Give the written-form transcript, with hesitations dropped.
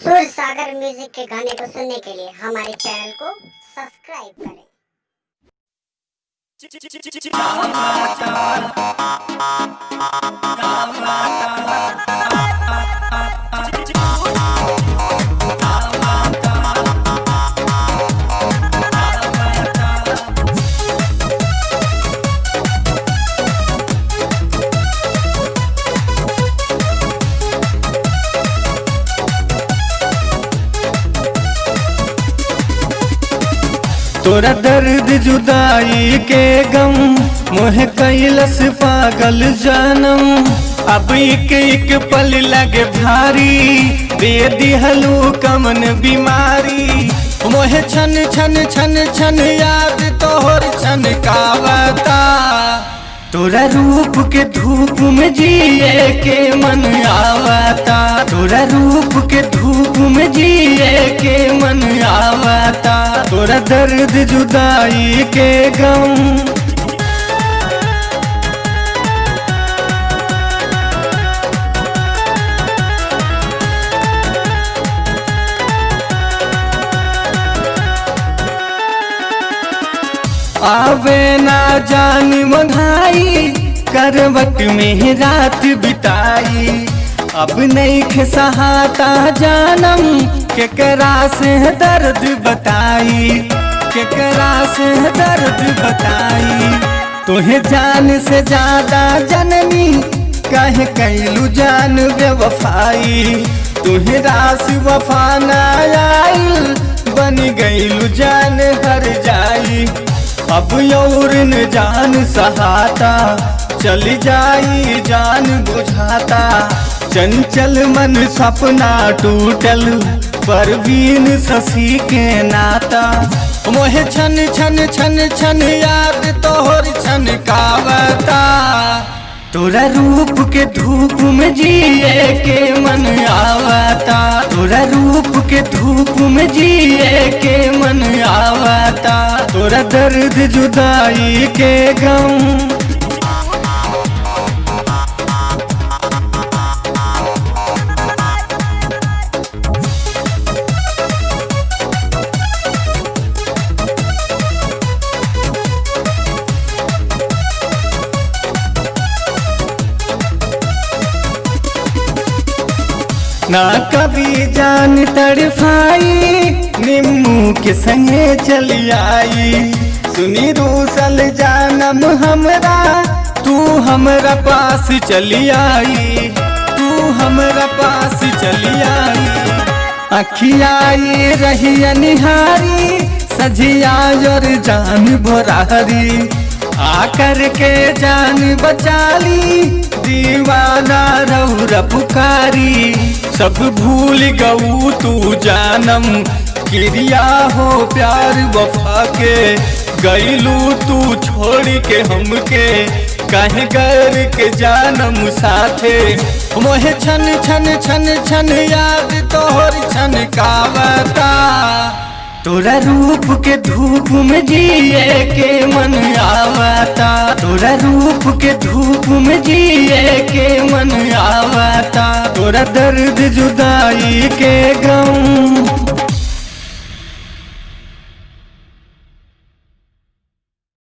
सुर सागर म्यूजिक के गाने को सुनने के लिए हमारे चैनल को सब्सक्राइब करें। तोरा दर्द जुदाई के गम मोहे कैलस पागल जानम। अब एक एक पल लगे भारी दे दिहलू कमन बीमारी। मोहे छन छन छन छन याद तोहर छन कावता। तोरा रूप के धूप में जिए के मन आवता। तोरा रूप के धूप में जिए के मन आवता। तोरा दर्द जुदाई के गम आवे ना जान मंगाई करवट में रात बिताई। अब नहीं खसहाता जानम केकरा से दर्द बताई। केकरा से दर्द बताई। तुहे जान से ज्यादा जननी कहे कैलू जान बेवफाई। तुहे रास वफा ना आइल बन गईलू जान हर जाई। अब और न जान सहाता चली जाई जान बुझाता। चंचल मन सपना टूटल परवीन शशि के नाता। मोहे छन छन छन छन याद तोहर छन कावता। तोरा रूप के धूप में जिए के मन आवता। तोरा रूप के धूप में जिए के मन आवता। तोरा दर्द जुदाई के गम ना कभी जान तड़फाई निम्मू के संगे चली आई। सुनी रूसल जानम हमरा तू हमरा पास चली आई। तू हमरा पास चली आई। अखियाई रही निहारी सजिया और जान भोरारी। आकर के जान बचाली दीवाना रौरा पुकारी। सब भूल गऊ तू जानम क्रिया हो प्यार वफा के। गईलू तू छोड़ के हमके कहे कर के जानम साथे। मोहे छन छन छन छन याद तोहर छन कावता। तोरा रूप के धूप में जिए के मन आवता। तोरा रूप के धूप में जिए के मन आवता। तोरा दर्द जुदाई के गम